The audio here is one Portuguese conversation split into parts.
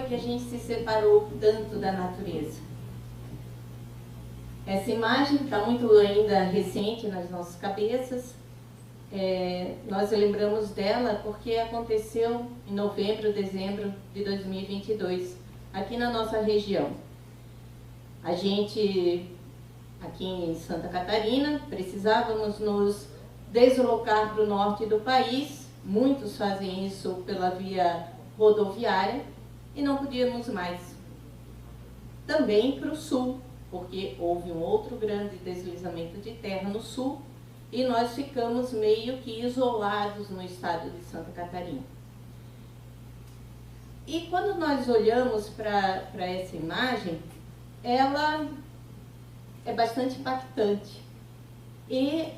que a gente se separou tanto da natureza? Essa imagem está muito ainda recente nas nossas cabeças. Nós lembramos dela porque aconteceu em novembro, dezembro de 2022, aqui na nossa região. A gente, aqui em Santa Catarina, precisávamos nos deslocar para o norte do país. Muitos fazem isso pela via rodoviária e não podíamos mais. Também para o sul, porque houve um outro grande deslizamento de terra no sul e nós ficamos meio que isolados no estado de Santa Catarina. E quando nós olhamos para essa imagem, ela é bastante impactante. E,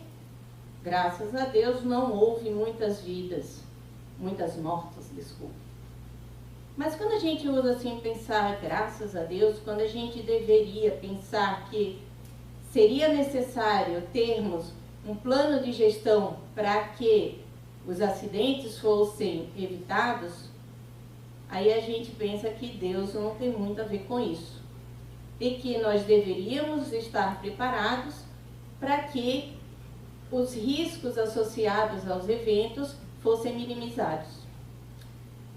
graças a Deus, não houve muitas vidas, muitas mortes, desculpa. Mas quando a gente usa assim, pensar, graças a Deus, quando a gente deveria pensar que seria necessário termos um plano de gestão para que os acidentes fossem evitados, aí a gente pensa que Deus não tem muito a ver com isso. E que nós deveríamos estar preparados para que os riscos associados aos eventos fossem minimizados.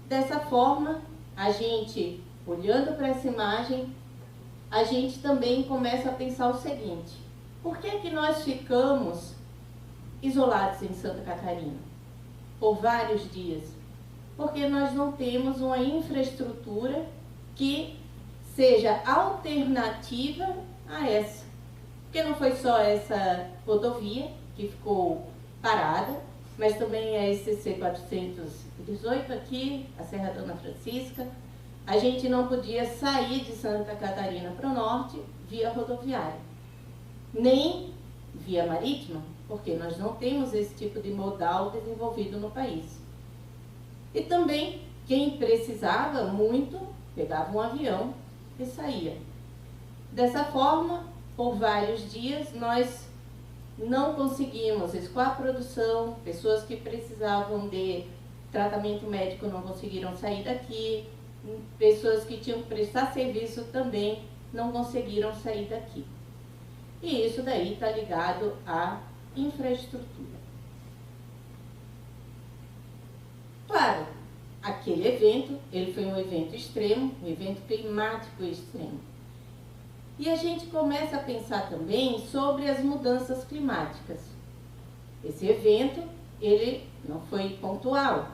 Dessa forma, a gente, olhando para essa imagem, a gente também começa a pensar o seguinte: por que é que nós ficamos isolados em Santa Catarina por vários dias? Porque nós não temos uma infraestrutura que seja alternativa a essa. Porque não foi só essa rodovia que ficou parada, mas também a SCC 418 aqui, a Serra Dona Francisca. A gente não podia sair de Santa Catarina para o norte via rodoviária, nem via marítima, porque nós não temos esse tipo de modal desenvolvido no país. E também, quem precisava muito, pegava um avião e saía. Dessa forma, por vários dias, nós não conseguimos escoar a produção, pessoas que precisavam de tratamento médico não conseguiram sair daqui, pessoas que tinham que prestar serviço também não conseguiram sair daqui. E isso daí está ligado à infraestrutura. Claro, aquele evento, ele foi um evento extremo, um evento climático extremo. E a gente começa a pensar também sobre as mudanças climáticas. Esse evento, ele não foi pontual.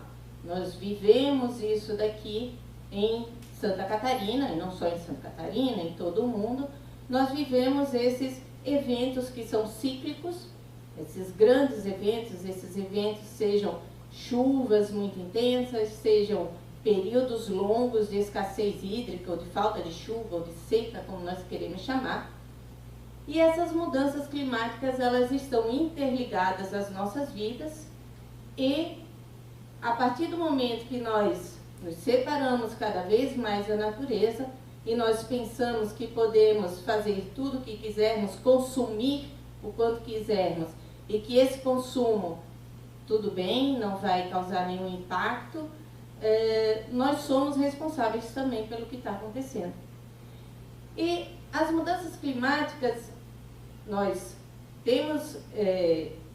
Nós vivemos isso daqui em Santa Catarina, e não só em Santa Catarina, em todo o mundo. Nós vivemos esses eventos que são cíclicos, esses grandes eventos, esses eventos sejam chuvas muito intensas, sejam períodos longos de escassez hídrica, ou de falta de chuva, ou de seca, como nós queremos chamar. E essas mudanças climáticas, elas estão interligadas às nossas vidas e, a partir do momento que nós nos separamos cada vez mais da natureza e nós pensamos que podemos fazer tudo o que quisermos, consumir o quanto quisermos, e que esse consumo, tudo bem, não vai causar nenhum impacto, nós somos responsáveis também pelo que está acontecendo. E as mudanças climáticas, nós temos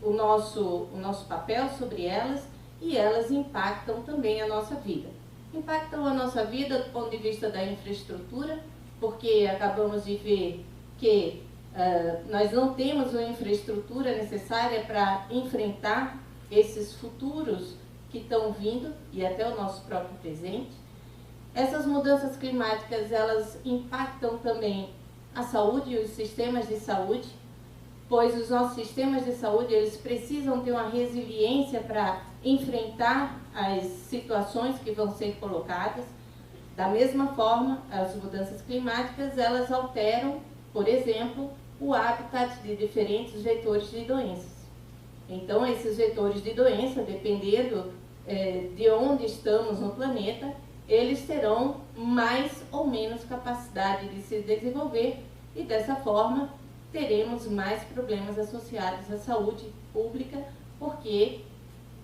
o nosso papel sobre elas, e elas impactam também a nossa vida. Impactam a nossa vida do ponto de vista da infraestrutura, porque acabamos de ver que nós não temos uma infraestrutura necessária para enfrentar esses futuros que estão vindo e até o nosso próprio presente. Essas mudanças climáticas, elas impactam também a saúde e os sistemas de saúde, pois os nossos sistemas de saúde, eles precisam ter uma resiliência para enfrentar as situações que vão ser colocadas. Da mesma forma, as mudanças climáticas, elas alteram, por exemplo, o habitat de diferentes vetores de doenças. Então, esses vetores de doença, dependendo de onde estamos no planeta, eles terão mais ou menos capacidade de se desenvolver e, dessa forma, teremos mais problemas associados à saúde pública, porque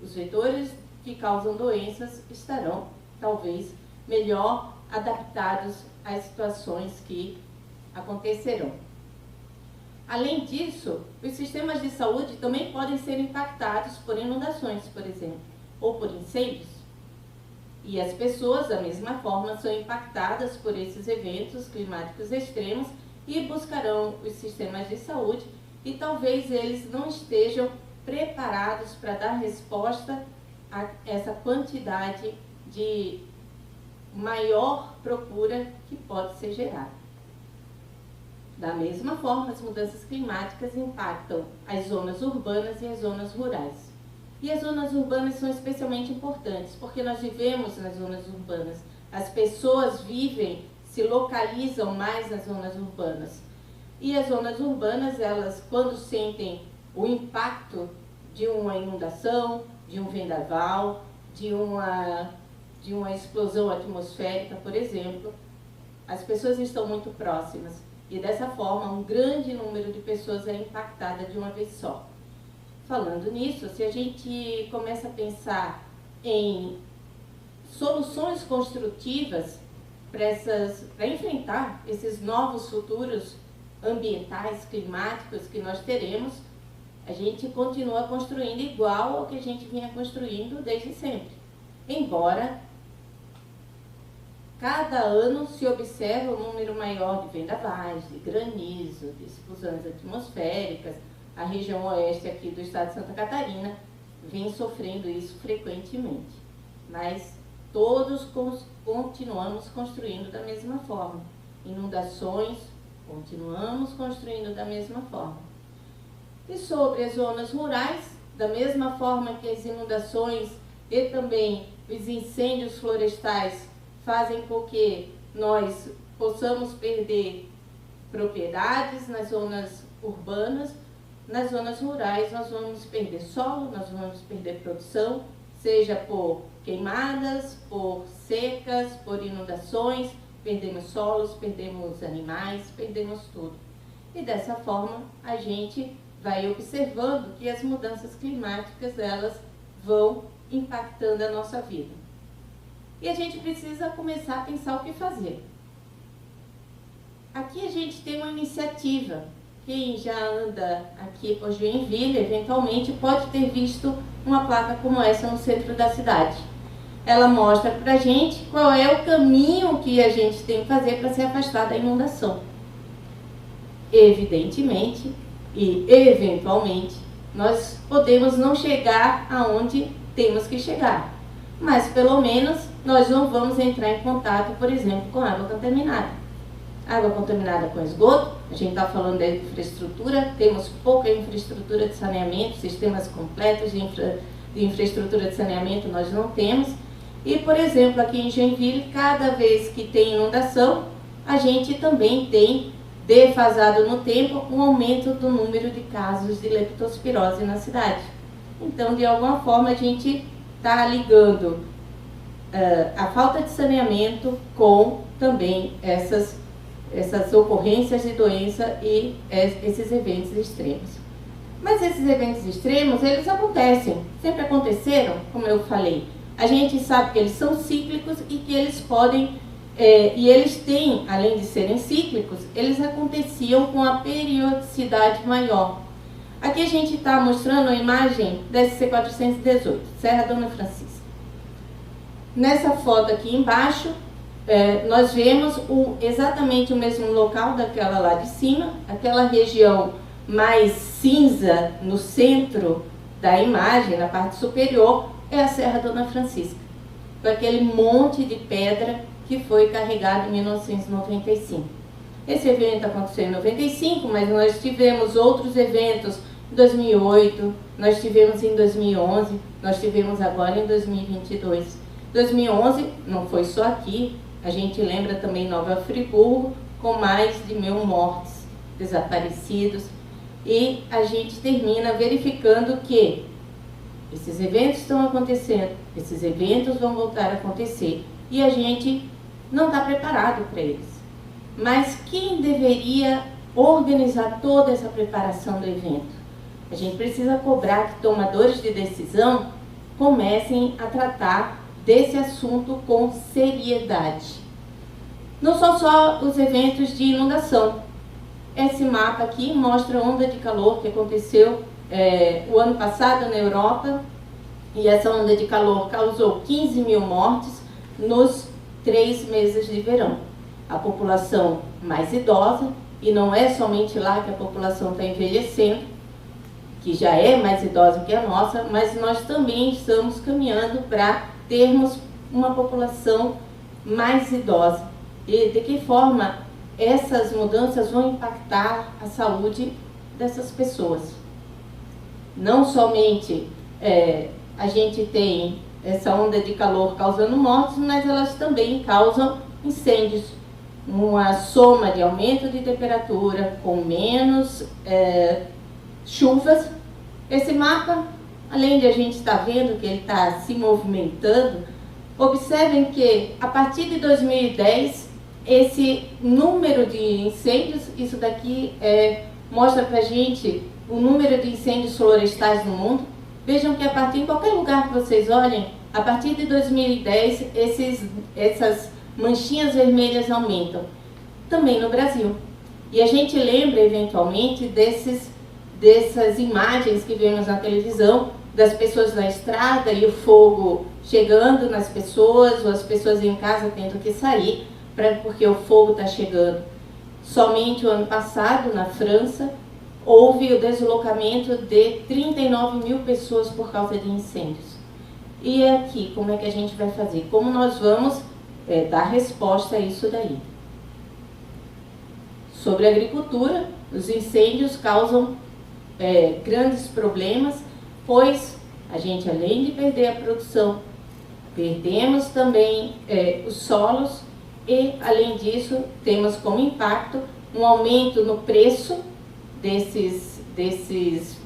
os vetores que causam doenças estarão, talvez, melhor adaptados às situações que acontecerão. Além disso, os sistemas de saúde também podem ser impactados por inundações, por exemplo, ou por incêndios. E as pessoas, da mesma forma, são impactadas por esses eventos climáticos extremos e buscarão os sistemas de saúde e talvez eles não estejam preparados para dar resposta a essa quantidade de maior procura que pode ser gerada. Da mesma forma, as mudanças climáticas impactam as zonas urbanas e as zonas rurais. E as zonas urbanas são especialmente importantes, porque nós vivemos nas zonas urbanas. As pessoas vivem, se localizam mais nas zonas urbanas. E as zonas urbanas, elas, quando sentem o impacto de uma inundação, de um vendaval, de uma explosão atmosférica, por exemplo, as pessoas estão muito próximas. E dessa forma, um grande número de pessoas é impactada de uma vez só. Falando nisso, se a gente começa a pensar em soluções construtivas para enfrentar esses novos futuros ambientais, climáticos que nós teremos, a gente continua construindo igual ao que a gente vinha construindo desde sempre. Embora cada ano se observa um número maior de vendavais, de granizo, de explosões atmosféricas. A região oeste aqui do estado de Santa Catarina vem sofrendo isso frequentemente. Mas todos continuamos construindo da mesma forma. Inundações, continuamos construindo da mesma forma. E sobre as zonas rurais, da mesma forma que as inundações e também os incêndios florestais fazem com que nós possamos perder propriedades nas zonas urbanas, nas zonas rurais nós vamos perder solo, nós vamos perder produção, seja por queimadas, por secas, por inundações, perdemos solos, perdemos animais, perdemos tudo. E dessa forma a gente vai observando que as mudanças climáticas elas vão impactando a nossa vida. E a gente precisa começar a pensar o que fazer. Aqui a gente tem uma iniciativa. Quem já anda aqui por Joinville, eventualmente, pode ter visto uma placa como essa no centro da cidade. Ela mostra para a gente qual é o caminho que a gente tem que fazer para se afastar da inundação. Evidentemente e eventualmente, nós podemos não chegar aonde temos que chegar, mas pelo menos nós não vamos entrar em contato, por exemplo, com água contaminada. Água contaminada com esgoto, a gente está falando da infraestrutura, temos pouca infraestrutura de saneamento, sistemas completos de infraestrutura de saneamento nós não temos. E, por exemplo, aqui em Joinville, cada vez que tem inundação, a gente também tem, defasado no tempo, um aumento do número de casos de leptospirose na cidade. Então, de alguma forma, a gente está ligando a falta de saneamento com também essas ocorrências de doença e esses eventos extremos. Mas esses eventos extremos, eles acontecem, sempre aconteceram, como eu falei. A gente sabe que eles são cíclicos e que eles podem, e eles têm, além de serem cíclicos, eles aconteciam com a periodicidade maior. Aqui a gente está mostrando a imagem da SC418, Serra Dona Francisca. Nessa foto aqui embaixo, nós vemos exatamente o mesmo local daquela lá de cima, aquela região mais cinza no centro da imagem, na parte superior, é a Serra Dona Francisca, com aquele monte de pedra que foi carregado em 1995. Esse evento aconteceu em 95, mas nós tivemos outros eventos em 2008, nós tivemos em 2011, nós tivemos agora em 2022. 2011 não foi só aqui, a gente lembra também Nova Friburgo, com mais de 1.000 mortes, desaparecidos, e a gente termina verificando que esses eventos estão acontecendo, esses eventos vão voltar a acontecer, e a gente não está preparado para eles. Mas quem deveria organizar toda essa preparação do evento? A gente precisa cobrar que tomadores de decisão comecem a tratar desse assunto com seriedade. Não são só os eventos de inundação. Esse mapa aqui mostra a onda de calor que aconteceu o ano passado na Europa, e essa onda de calor causou 15 mil mortes nos 3 meses de verão. A população mais idosa, e não é somente lá que a população está envelhecendo, que já é mais idosa que a nossa, mas nós também estamos caminhando para termos uma população mais idosa. E de que forma essas mudanças vão impactar a saúde dessas pessoas? Não somente a gente tem essa onda de calor causando mortes, mas elas também causam incêndios. Uma soma de aumento de temperatura com menos chuvas. Esse mapa, além de a gente estar vendo que ele está se movimentando, observem que a partir de 2010, esse número de incêndios, isso daqui mostra para a gente o número de incêndios florestais no mundo. Vejam que a partir de qualquer lugar que vocês olhem, a partir de 2010, essas manchinhas vermelhas aumentam. Também no Brasil. E a gente lembra, eventualmente, dessas imagens que vemos na televisão, das pessoas na estrada e o fogo chegando nas pessoas, ou as pessoas em casa tendo que sair, porque o fogo está chegando. Somente o ano passado, na França, houve o deslocamento de 39 mil pessoas por causa de incêndios. E aqui, como é que a gente vai fazer? Como nós vamos dar resposta a isso daí? Sobre a agricultura, os incêndios causam grandes problemas, pois a gente, além de perder a produção, perdemos também os solos e, além disso, temos como impacto um aumento no preço desses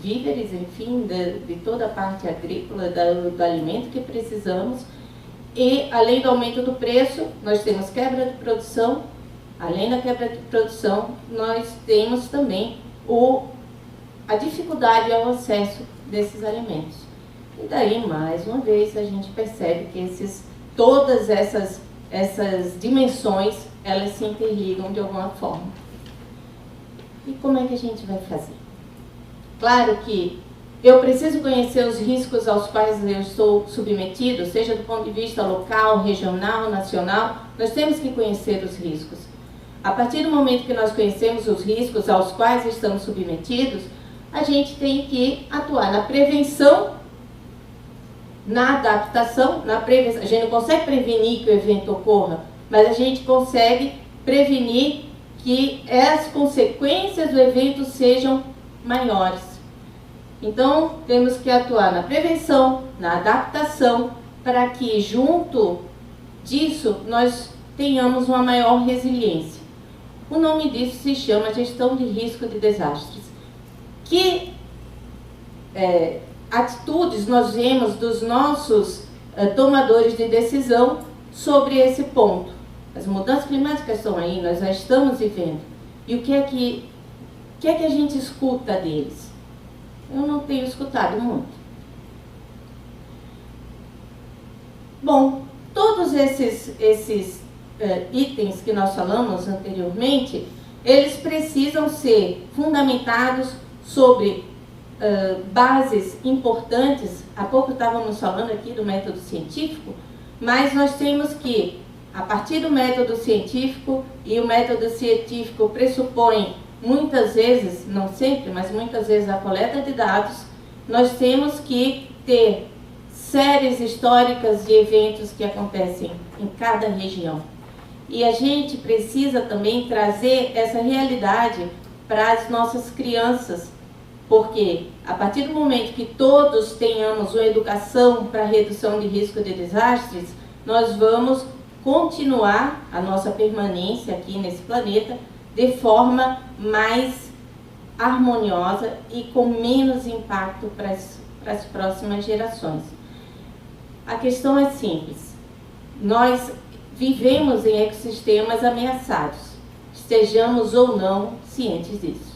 víveres, enfim, de toda a parte agrícola, do alimento que precisamos. E, além do aumento do preço, nós temos quebra de produção. Além da quebra de produção, nós temos também a dificuldade ao acesso desses alimentos. E daí, mais uma vez, a gente percebe que todas essas dimensões, elas se interligam de alguma forma. E como é que a gente vai fazer? Claro que eu preciso conhecer os riscos aos quais eu estou submetido, seja do ponto de vista local, regional, nacional. Nós temos que conhecer os riscos. A partir do momento que nós conhecemos os riscos aos quais estamos submetidos, a gente tem que atuar na prevenção, na adaptação, na prevenção. A gente não consegue prevenir que o evento ocorra, mas a gente consegue prevenir que as consequências do evento sejam maiores. Então, temos que atuar na prevenção, na adaptação, para que, junto disso, nós tenhamos uma maior resiliência. O nome disso se chama gestão de risco de desastres. Que atitudes nós vemos dos nossos tomadores de decisão sobre esse ponto? As mudanças climáticas estão aí, nós já estamos vivendo. E o que é que a gente escuta deles? Eu não tenho escutado muito. Bom, todos esses itens que nós falamos anteriormente, eles precisam ser fundamentados sobre bases importantes. Há pouco estávamos falando aqui do método científico, mas nós temos que, a partir do método científico, e o método científico pressupõe muitas vezes, não sempre, mas muitas vezes a coleta de dados, nós temos que ter séries históricas de eventos que acontecem em cada região. E a gente precisa também trazer essa realidade para as nossas crianças, porque a partir do momento que todos tenhamos uma educação para redução de risco de desastres, nós vamos continuar a nossa permanência aqui nesse planeta de forma mais harmoniosa e com menos impacto para as próximas gerações. A questão é simples. Nós vivemos em ecossistemas ameaçados, estejamos ou não cientes disso.